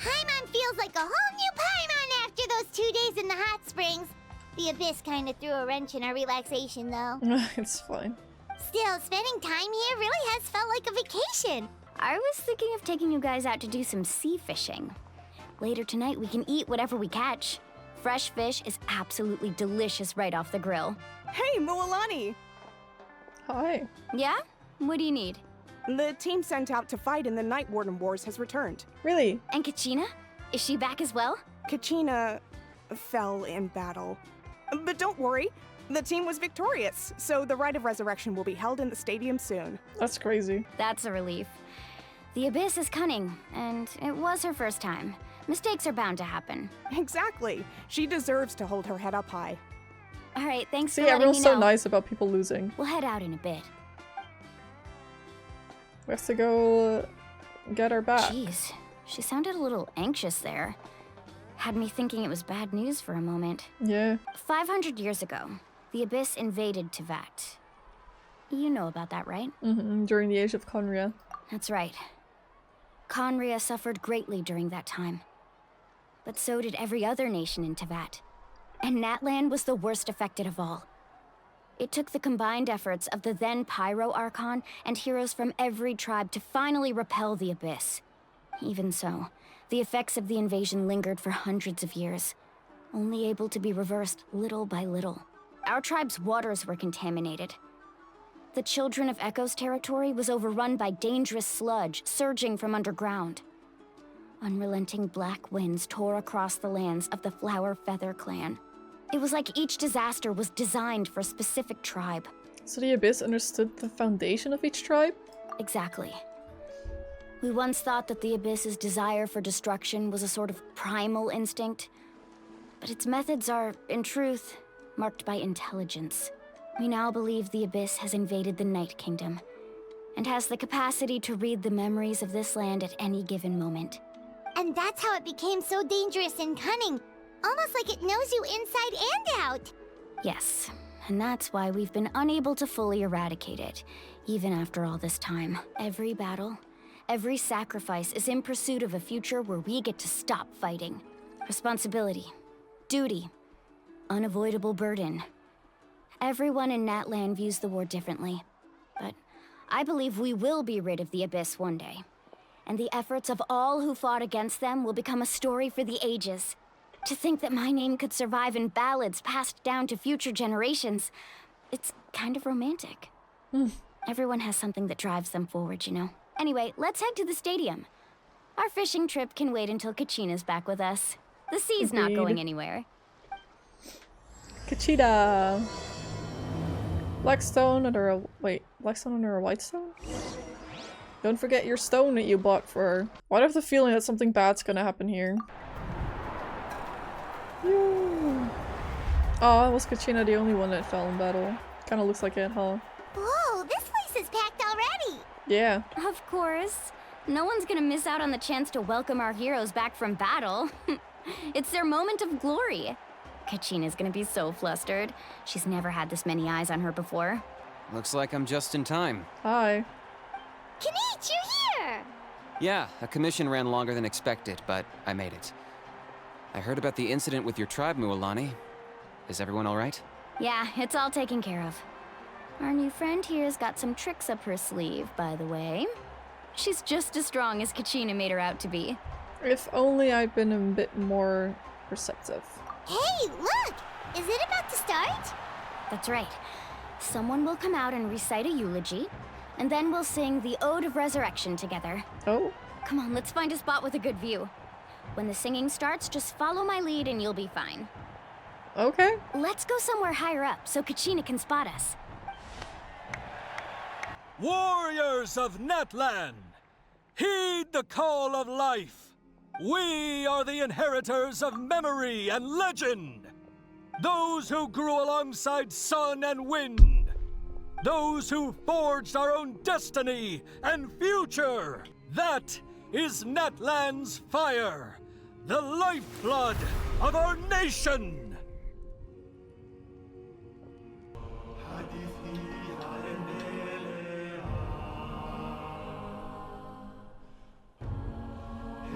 Paimon feels like a whole new Paimon after those 2 days in the hot springs. The Abyss kind of threw a wrench in our relaxation, though. It's fine. Still, spending time here really has felt like a vacation. I was thinking of taking you guys out to do some sea fishing. Later tonight, we can eat whatever we catch. Fresh fish is absolutely delicious right off the grill. Hey, Mualani! Hi. Yeah? What do you need? The team sent out to fight in the Night Warden Wars has returned. Really? And Kachina? Is she back as well? Kachina fell in battle. But don't worry, the team was victorious, so the rite of resurrection will be held in the stadium soon. That's crazy. That's a relief. The Abyss is cunning, and it was her first time. Mistakes are bound to happen. Exactly. She deserves to hold her head up high. All right, thanks See, for letting me everyone's know. so nice about people losing. We'll head out in a bit. We have to go get her back. Jeez, she sounded a little anxious there. Had me thinking it was bad news for a moment. Yeah. 500 years ago, the Abyss invaded Tevat. You know about that, right? During the age of Conria. That's right. Conria suffered greatly during that time. But so did every other nation in Tevat. And NATLAN was the worst affected of all. It took the combined efforts of the then Pyro Archon and heroes from every tribe to finally repel the Abyss. Even so, the effects of the invasion lingered for hundreds of years, only able to be reversed little by little. Our tribe's waters were contaminated. The Children of Echo's territory was overrun by dangerous sludge surging from underground. Unrelenting black winds tore across the lands of the Flower Feather clan. It was like each disaster was designed for a specific tribe. So the Abyss understood the foundation of each tribe? Exactly. We once thought that the Abyss's desire for destruction was a sort of primal instinct, but its methods are, in truth, marked by intelligence. We now believe the Abyss has invaded the Night Kingdom, and has the capacity to read the memories of this land at any given moment. And that's how it became so dangerous and cunning. Almost like it knows you inside and out. Yes, and that's why we've been unable to fully eradicate it, even after all this time. Every battle, every sacrifice is in pursuit of a future where we get to stop fighting. Responsibility, duty, unavoidable burden. Everyone in NATLAN views the war differently, but I believe we will be rid of the Abyss one day. And the efforts of all who fought against them will become a story for the ages. To think that my name could survive in ballads passed down to future generations, it's kind of romantic. Everyone has something that drives them forward, you know? Anyway, let's head to the stadium. Our fishing trip can wait until Kachina's back with us. The sea's not going anywhere. Kachida! Black stone under a- wait, black stone under a white stone? Don't forget your stone that you bought for her. Why do I have the feeling that something bad's gonna happen here? Oh, was Kachina the only one that fell in battle? Kinda looks like it, huh? Whoa, this place is packed already. Yeah. Of course. No one's gonna miss out on the chance to welcome our heroes back from battle. It's their moment of glory. Kachina's gonna be so flustered. She's never had this many eyes on her before. Looks like I'm just in time. Hi. Kanich, you're here! Yeah, a commission ran longer than expected, but I made it. I heard about the incident with your tribe, Mualani. Is everyone all right? Yeah, it's all taken care of. Our new friend here's got some tricks up her sleeve, by the way. She's just as strong as Kachina made her out to be. If only I'd been a bit more perceptive. Hey, look! Is it about to start? That's right. Someone will come out and recite a eulogy, and then we'll sing the Ode of Resurrection together. Oh? Come on, let's find a spot with a good view. When the singing starts, just follow my lead and you'll be fine. Okay. Let's go somewhere higher up so Kachina can spot us. Warriors of NATLAN, heed the call of life. We are the inheritors of memory and legend. Those who grew alongside sun and wind. Those who forged our own destiny and future. That is NATLAN's fire, the lifeblood of our nation.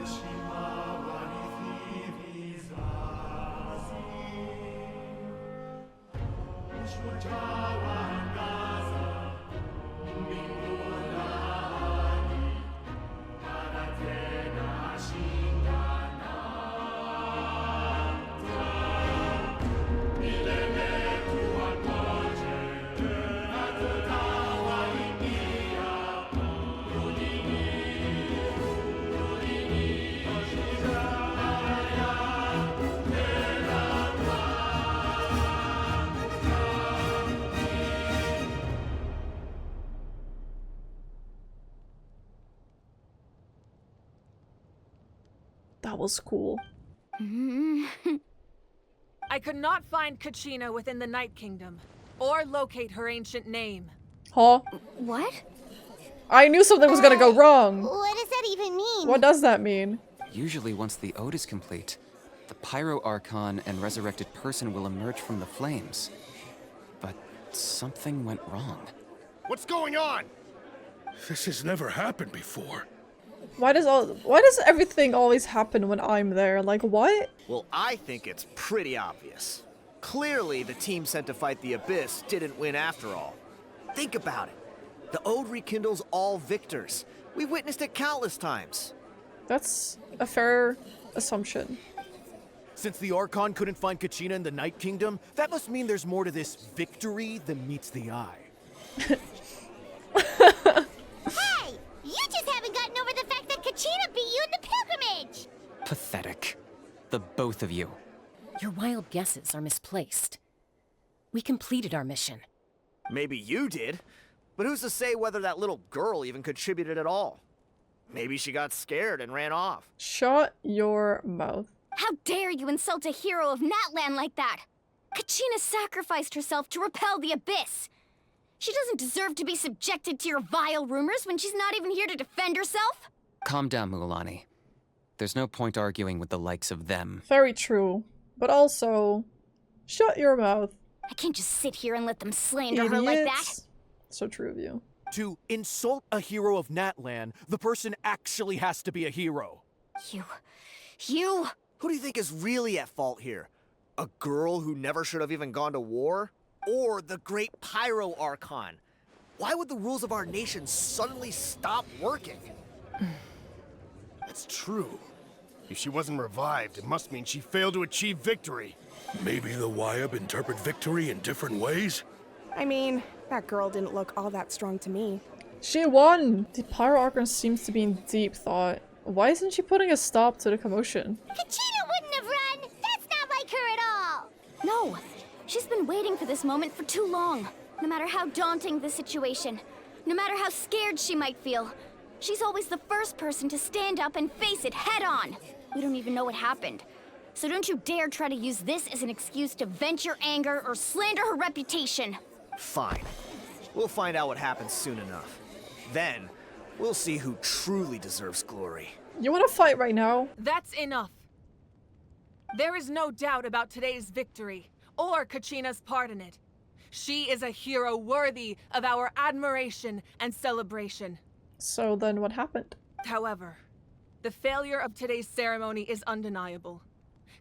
Heshima That was cool. I could not find Kachina within the Night Kingdom, or locate her ancient name. Huh? What? I knew something was gonna go wrong. What does that even mean? What does that mean? Usually once the ode is complete, the Pyro Archon and resurrected person will emerge from the flames. But something went wrong. What's going on? This has never happened before. Why does everything always happen when I'm there? Like, what? Well, I think it's pretty obvious. Clearly, the team sent to fight the Abyss didn't win after all. Think about it. The Ode rekindles all victors. We've witnessed it countless times. That's a fair assumption. Since the Archon couldn't find Kachina in the Night Kingdom, that must mean there's more to this victory than meets the eye. Hey! You just haven't gotten over the fact that Kachina beat you in the pilgrimage! Pathetic. The both of you. Your wild guesses are misplaced. We completed our mission. Maybe you did, but who's to say whether that little girl even contributed at all? Maybe she got scared and ran off. Shut your mouth. How dare you insult a hero of NATLAN like that? Kachina sacrificed herself to repel the Abyss. She doesn't deserve to be subjected to your vile rumors when she's not even here to defend herself. Calm down, Mualani. There's no point arguing with the likes of them. Very true. But also, shut your mouth. I can't just sit here and let them slander her like that. Idiots. So true of you. To insult a hero of NATLAN, the person actually has to be a hero. You... Who do you think is really at fault here? A girl who never should have even gone to war? Or the great Pyro Archon? Why would the rules of our nation suddenly stop working? That's true. If she wasn't revived, it must mean she failed to achieve victory. Maybe the Wyab interpret victory in different ways? I mean, that girl didn't look all that strong to me. She won! The Pyro Archon seems to be in deep thought. Why isn't she putting a stop to the commotion? Kachina wouldn't have run! That's not like her at all! No! She's been waiting for this moment for too long. No matter how daunting the situation, no matter how scared she might feel, she's always the first person to stand up and face it head on. We don't even know what happened. So don't you dare try to use this as an excuse to vent your anger or slander her reputation. Fine. We'll find out what happens soon enough. Then, we'll see who truly deserves glory. You wanna fight right now? That's enough. There is no doubt about today's victory, or Kachina's part in it. She is a hero worthy of our admiration and celebration. So then what happened? However, the failure of today's ceremony is undeniable.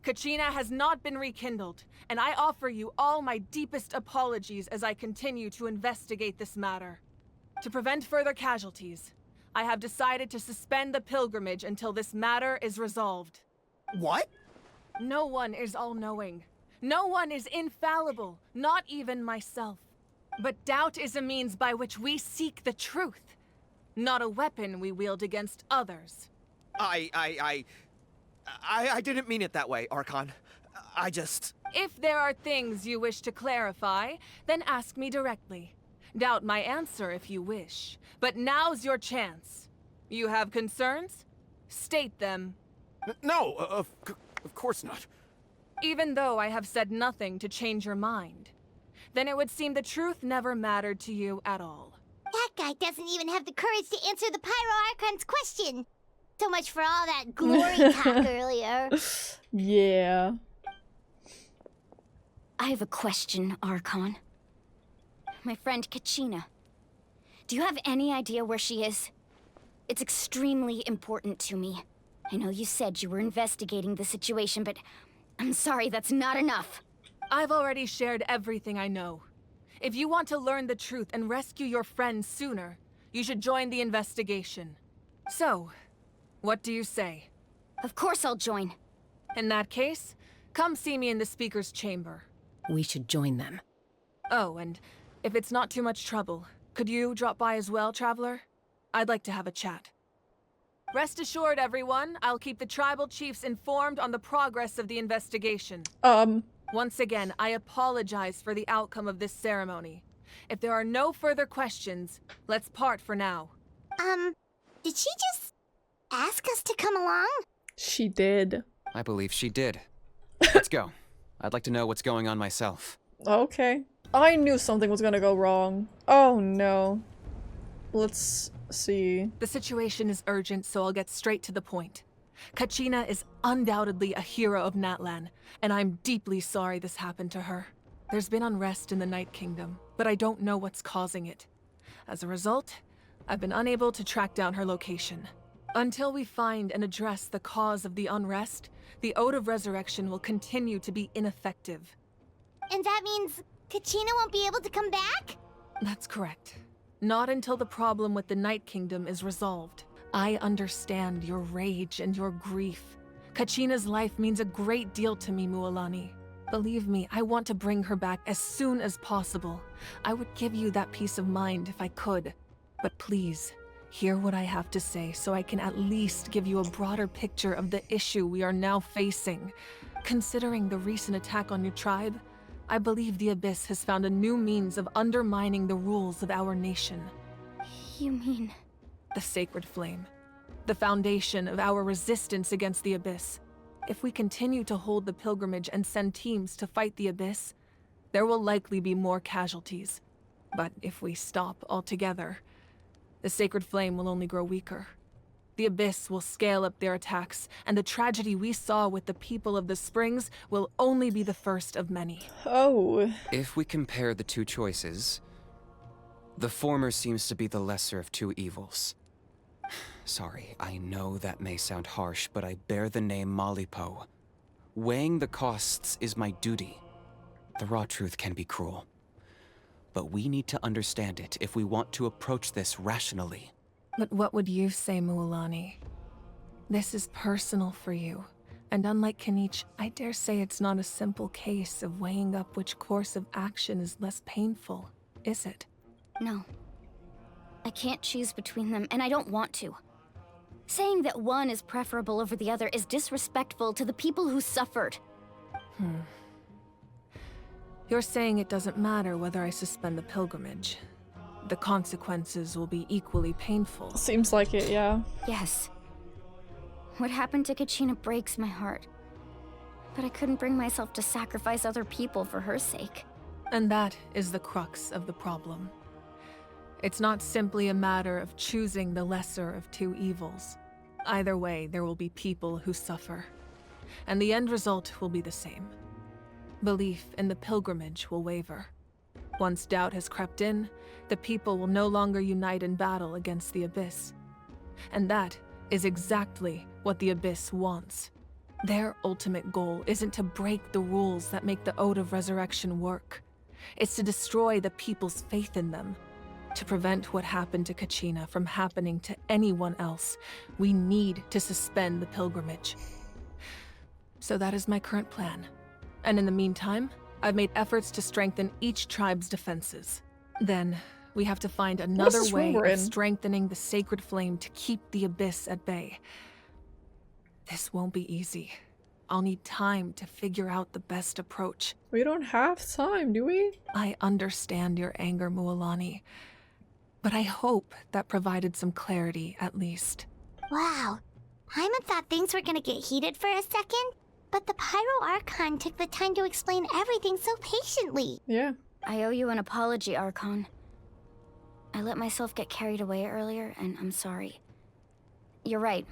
Kachina has not been rekindled, and I offer you all my deepest apologies as I continue to investigate this matter. To prevent further casualties, I have decided to suspend the pilgrimage until this matter is resolved. What? No one is all-knowing. No one is infallible, not even myself. But doubt is a means by which we seek the truth, not a weapon we wield against others. I didn't mean it that way, Archon. I just... If there are things you wish to clarify, then ask me directly. Doubt my answer if you wish, but now's your chance. You have concerns? State them. No, of course not. Even though I have said nothing to change your mind, then it would seem the truth never mattered to you at all. That guy doesn't even have the courage to answer the Pyro Archon's question. So much for all that glory talk earlier. Yeah. I have a question, Archon. My friend Kachina. Do you have any idea where she is? It's extremely important to me. I know you said you were investigating the situation, but I'm sorry, that's not enough. I've already shared everything I know. If you want to learn the truth and rescue your friend sooner, you should join the investigation. So, what do you say? Of course I'll join. In that case, come see me in the speaker's chamber. We should join them. Oh, and if it's not too much trouble, could you drop by as well, Traveler? I'd like to have a chat. Rest assured, everyone, I'll keep the tribal chiefs informed on the progress of the investigation. Once again, I apologize for the outcome of this ceremony. If there are no further questions, let's part for now. Did she just ask us to come along? She did. I believe she did. Let's go. I'd like to know what's going on myself. Okay. I knew something was gonna go wrong. Oh no. Let's see. The situation is urgent, so I'll get straight to the point. Kachina is undoubtedly a hero of NATLAN, and I'm deeply sorry this happened to her. There's been unrest in the Night Kingdom, but I don't know what's causing it. As a result, I've been unable to track down her location. Until we find and address the cause of the unrest, the Ode of Resurrection will continue to be ineffective. And that means Kachina won't be able to come back? That's correct. Not until the problem with the Night Kingdom is resolved. I understand your rage and your grief. Kachina's life means a great deal to me, Mualani. Believe me, I want to bring her back as soon as possible. I would give you that peace of mind if I could. But please, hear what I have to say so I can at least give you a broader picture of the issue we are now facing. Considering the recent attack on your tribe, I believe the Abyss has found a new means of undermining the rules of our nation. You mean... The Sacred Flame. The foundation of our resistance against the Abyss. If we continue to hold the pilgrimage and send teams to fight the Abyss, there will likely be more casualties. But if we stop altogether, the Sacred Flame will only grow weaker. The Abyss will scale up their attacks, and the tragedy we saw with the people of the Springs will only be the first of many. Oh. If we compare the two choices, the former seems to be the lesser of two evils. Sorry, I know that may sound harsh, but I bear the name Malipo. Weighing the costs is my duty. The raw truth can be cruel. But we need to understand it if we want to approach this rationally. But what would you say, Mualani? This is personal for you. And unlike Kenichi, I dare say it's not a simple case of weighing up which course of action is less painful, is it? No. I can't choose between them, and I don't want to. Saying that one is preferable over the other is disrespectful to the people who suffered. You're saying it doesn't matter whether I suspend the pilgrimage. The consequences will be equally painful. Seems like it, yeah. Yes. What happened to Kachina breaks my heart. But I couldn't bring myself to sacrifice other people for her sake. And that is the crux of the problem. It's not simply a matter of choosing the lesser of two evils. Either way, there will be people who suffer. And the end result will be the same. Belief in the pilgrimage will waver. Once doubt has crept in, the people will no longer unite in battle against the Abyss. And that is exactly what the Abyss wants. Their ultimate goal isn't to break the rules that make the Ode of Resurrection work. It's to destroy the people's faith in them. To prevent what happened to Kachina from happening to anyone else, we need to suspend the pilgrimage. So that is my current plan. And in the meantime, I've made efforts to strengthen each tribe's defenses. Then, we have to find another way of strengthening the Sacred Flame to keep the Abyss at bay. This won't be easy. I'll need time to figure out the best approach. We don't have time, do we? I understand your anger, Mualani. But I hope that provided some clarity, at least. Wow. Paimon thought things were gonna get heated for a second, but the Pyro Archon took the time to explain everything so patiently. Yeah. I owe you an apology, Archon. I let myself get carried away earlier, and I'm sorry. You're right.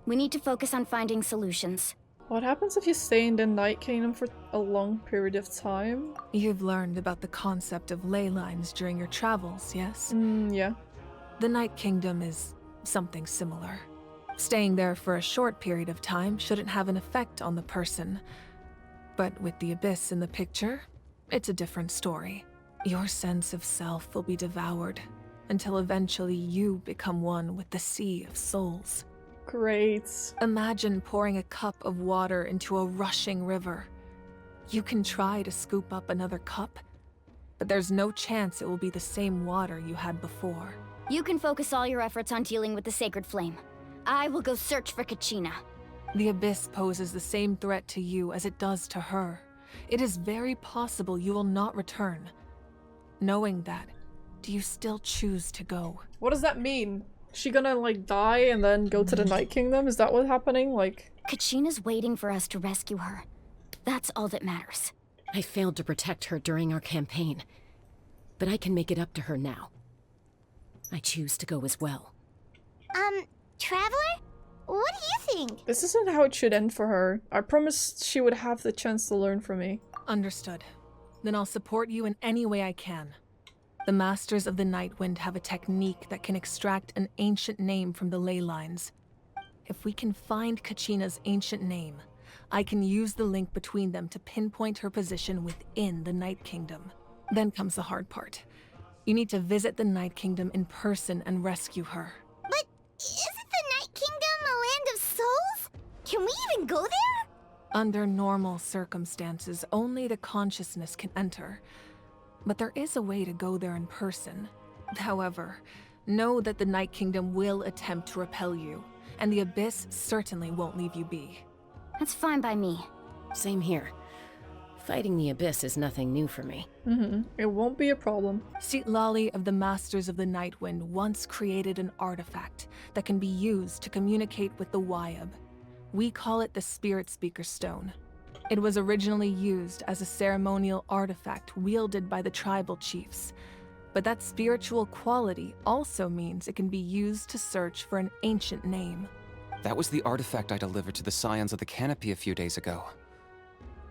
We need to focus on finding solutions. What happens if you stay in the Night Kingdom for a long period of time? You've learned about the concept of ley lines during your travels, yes? Yeah. The Night Kingdom is something similar. Staying there for a short period of time shouldn't have an effect on the person. But with the Abyss in the picture, it's a different story. Your sense of self will be devoured, until eventually you become one with the Sea of Souls. Great. Imagine pouring a cup of water into a rushing river. You can try to scoop up another cup, but there's no chance it will be the same water you had before. You can focus all your efforts on dealing with the Sacred Flame. I will go search for Kachina. The Abyss poses the same threat to you as it does to her. It is very possible you will not return. Knowing that, do you still choose to go? What does that mean? Is she gonna, like, die and then go to the Night Kingdom? Is that what's happening? Like... Kachina's waiting for us to rescue her. That's all that matters. I failed to protect her during our campaign, but I can make it up to her now. I choose to go as well. Traveler? What do you think? This isn't how it should end for her. I promised she would have the chance to learn from me. Understood. Then I'll support you in any way I can. The Masters of the Nightwind have a technique that can extract an ancient name from the ley lines. If we can find Kachina's ancient name, I can use the link between them to pinpoint her position within the Night Kingdom. Then comes the hard part. You need to visit the Night Kingdom in person and rescue her. But isn't the Night Kingdom a land of souls? Can we even go there? Under normal circumstances, only the consciousness can enter. But there is a way to go there in person. However, know that the Night Kingdom will attempt to repel you, and the Abyss certainly won't leave you be. That's fine by me. Same here. Fighting the Abyss is nothing new for me. It won't be a problem. Lali of the Masters of the Nightwind once created an artifact that can be used to communicate with the Wyab. We call it the Spirit Speaker Stone. It was originally used as a ceremonial artifact wielded by the tribal chiefs. But that spiritual quality also means it can be used to search for an ancient name. That was the artifact I delivered to the Scions of the Canopy a few days ago.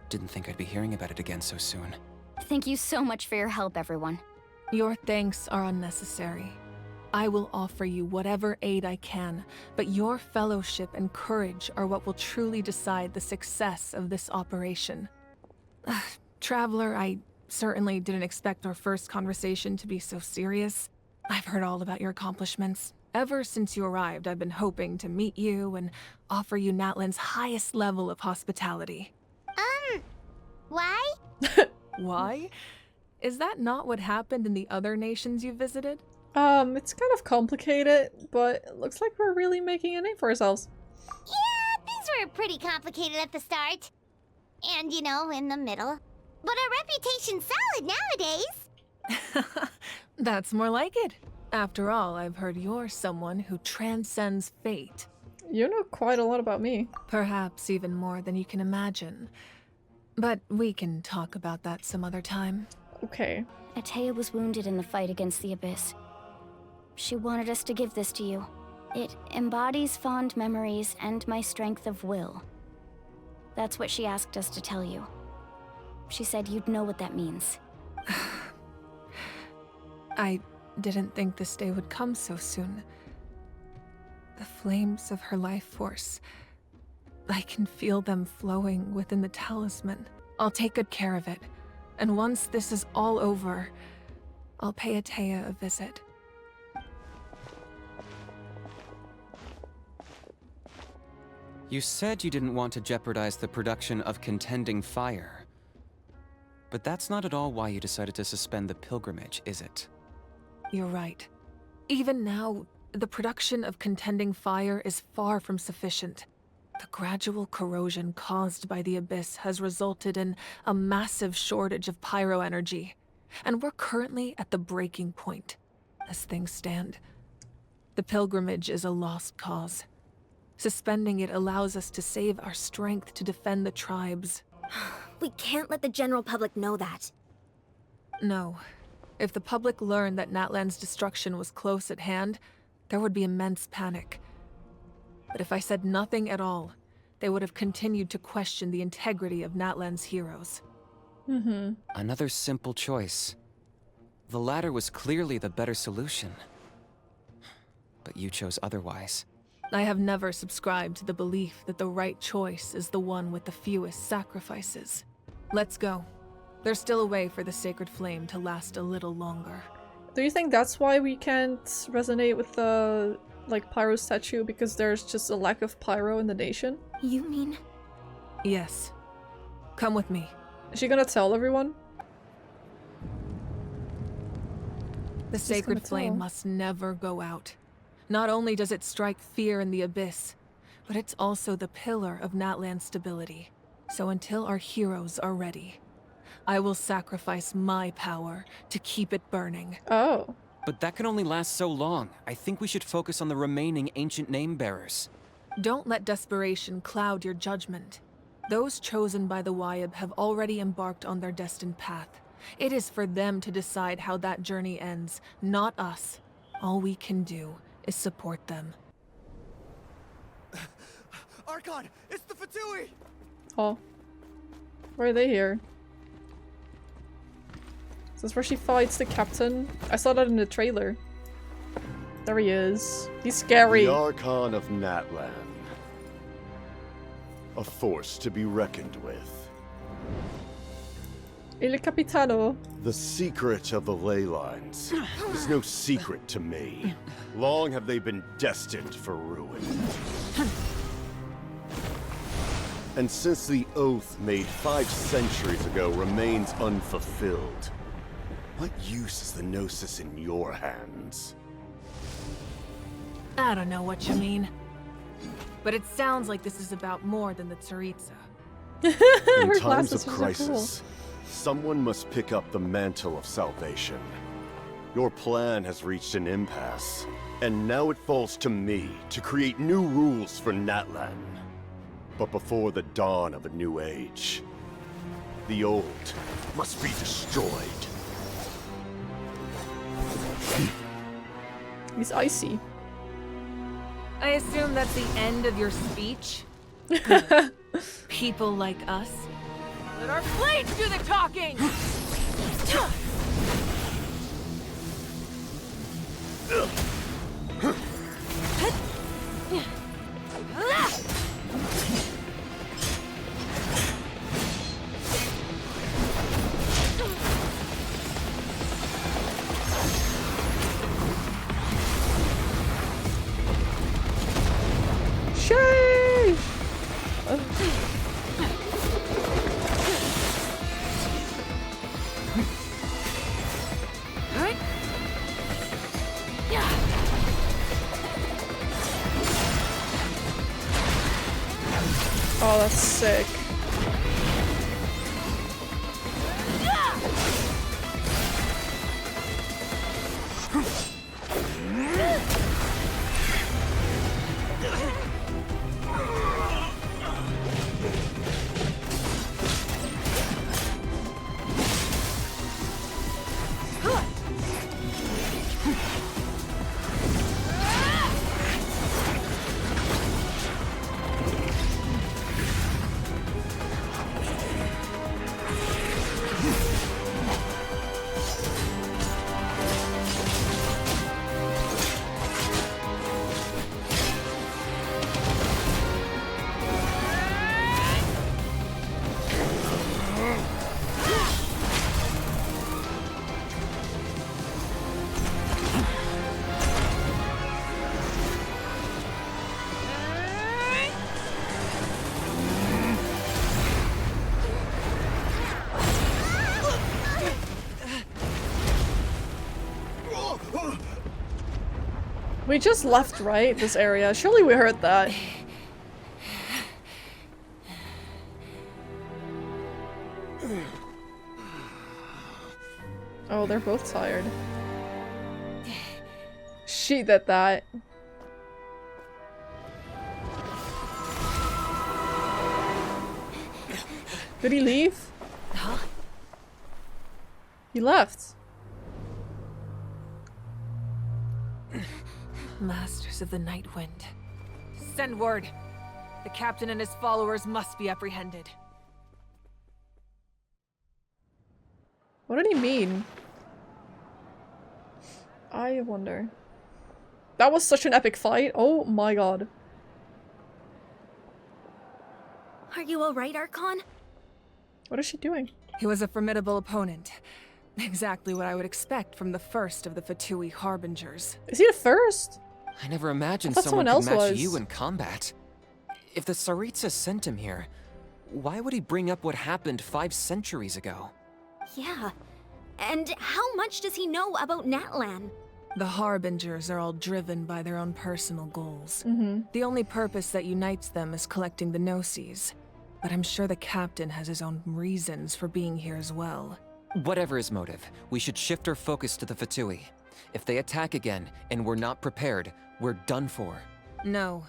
Didn't think I'd be hearing about it again so soon. Thank you so much for your help, everyone. Your thanks are unnecessary. I will offer you whatever aid I can, but your fellowship and courage are what will truly decide the success of this operation. Traveler, I certainly didn't expect our first conversation to be so serious. I've heard all about your accomplishments. Ever since you arrived, I've been hoping to meet you and offer you NATLAN's highest level of hospitality. Why? Why? Is that not what happened in the other nations you visited? It's kind of complicated, but it looks like we're really making a name for ourselves. Yeah, things were pretty complicated at the start. And, you know, in the middle. But our reputation's solid nowadays. That's more like it. After all, I've heard you're someone who transcends fate. You know quite a lot about me. Perhaps even more than you can imagine. But we can talk about that some other time. Okay. Atea was wounded in the fight against the Abyss. She wanted us to give this to you. It embodies fond memories and my strength of will. That's what she asked us to tell you. She said you'd know what that means. I didn't think this day would come so soon. The flames of her life force. I can feel them flowing within the talisman. I'll take good care of it. And once this is all over, I'll pay Atea a visit. You said you didn't want to jeopardize the production of contending fire. But that's not at all why you decided to suspend the pilgrimage, is it? You're right. Even now, the production of contending fire is far from sufficient. The gradual corrosion caused by the Abyss has resulted in a massive shortage of pyro energy, and we're currently at the breaking point. As things stand, the pilgrimage is a lost cause. Suspending it allows us to save our strength to defend the tribes. We can't let the general public know that. No. If the public learned that NATLAN's destruction was close at hand, there would be immense panic. But if I said nothing at all, they would have continued to question the integrity of NATLAN's heroes. Another simple choice. The latter was clearly the better solution. But you chose otherwise. I have never subscribed to the belief that the right choice is the one with the fewest sacrifices. Let's go. There's still a way for the sacred flame to last a little longer. Do you think that's why we can't resonate with the, pyro statue? Because there's just a lack of pyro in the nation? You mean? Yes. Come with me. Is she gonna tell everyone? The sacred flame must never go out. Not only does it strike fear in the Abyss, but it's also the pillar of NATLAN stability. So until our heroes are ready, I will sacrifice my power to keep it burning. Oh. But that can only last so long. I think we should focus on the remaining ancient name bearers. Don't let desperation cloud your judgment. Those chosen by the Wyab have already embarked on their destined path. It is for them to decide how that journey ends, not us. All we can do is support them. Archon, it's the Fatui! Oh. Why are they here? Is this where she fights the captain? I saw that in the trailer. There he is. He's scary. The Archon of NATLAN. A force to be reckoned with. Il Capitano. The secret of the ley lines is no secret to me. Long have they been destined for ruin. And since the oath made 5 centuries ago remains unfulfilled, what use is the Gnosis in your hands? I don't know what you mean. But it sounds like this is about more than the Tsaritsa. In Her times glasses of are crisis, someone must pick up the mantle of salvation. Your plan has reached an impasse, and now it falls to me to create new rules for NATLAN. But before the dawn of a new age, the old must be destroyed. He's icy. I assume that's the end of your speech? People like us? Let our blades do the talking! Oh, that's sick. We just left, right? This area. Surely we heard that. Oh, they're both tired. She did that. Did he leave? Huh? He left. Masters of the Night Wind. Send word. The captain and his followers must be apprehended. What did he mean? I wonder. That was such an epic fight. Oh my god. Are you alright, Archon? What is she doing? He was a formidable opponent. Exactly what I would expect from the first of the Fatui Harbingers. Is he the first? I never imagined I thought someone someone could else match was. you in combat. If the Tsaritsa sent him here, why would he bring up what happened 5 centuries ago? Yeah. And how much does he know about NATLAN? The Harbingers are all driven by their own personal goals. Mm-hmm. The only purpose that unites them is collecting the Gnosis. But I'm sure the captain has his own reasons for being here as well. Whatever his motive, we should shift our focus to the Fatui. If they attack again, and we're not prepared, we're done for. No.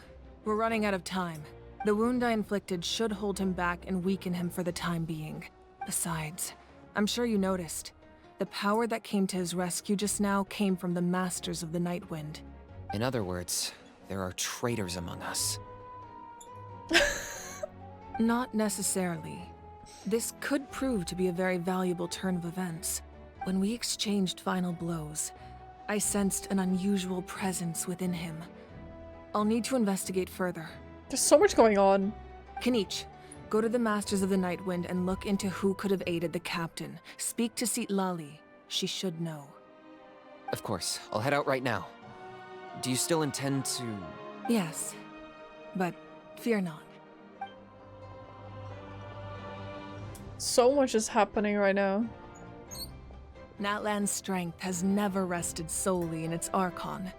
We're running out of time. The wound I inflicted should hold him back and weaken him for the time being. Besides, I'm sure you noticed. The power that came to his rescue just now came from the Masters of the Night Wind. In other words, there are traitors among us. Not necessarily. This could prove to be a very valuable turn of events. When we exchanged final blows, I sensed an unusual presence within him. I'll need to investigate further. There's so much going on. Kanich, go to the Masters of the Night Wind and look into who could have aided the captain. Speak to Lali. She should know. Of course, I'll head out right now. Do you still intend to... Yes, but fear not. So much is happening right now. NATLAN's strength has never rested solely in its Archon.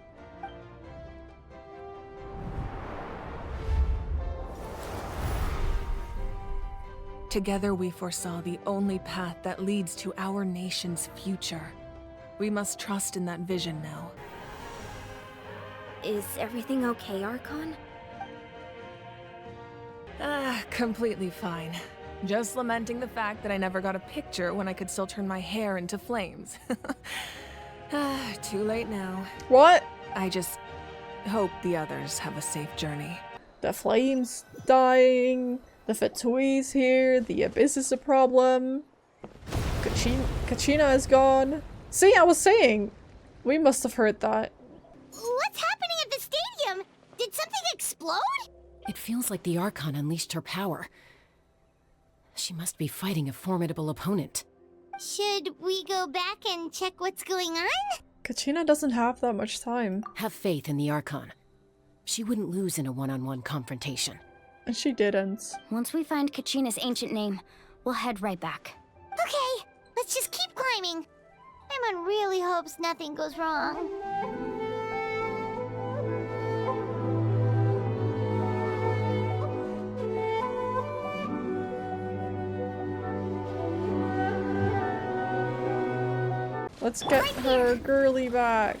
Together we foresaw the only path that leads to our nation's future. We must trust in that vision now. Is everything okay, Archon? Completely fine. Just lamenting the fact that I never got a picture when I could still turn my hair into flames. Too late now. What? I just hope the others have a safe journey. The flames dying, the Fatui's here, the abyss is a problem. Kachina is gone. See, I was saying! We must have heard that. What's happening at the stadium? Did something explode? It feels like the Archon unleashed her power. She must be fighting a formidable opponent. Should we go back and check what's going on? Kachina doesn't have that much time. Have faith in the Archon. She wouldn't lose in a one-on-one confrontation. And she didn't. Once we find Kachina's ancient name, we'll head right back. Okay, let's just keep climbing. Emma really hopes nothing goes wrong. Let's get her girly back.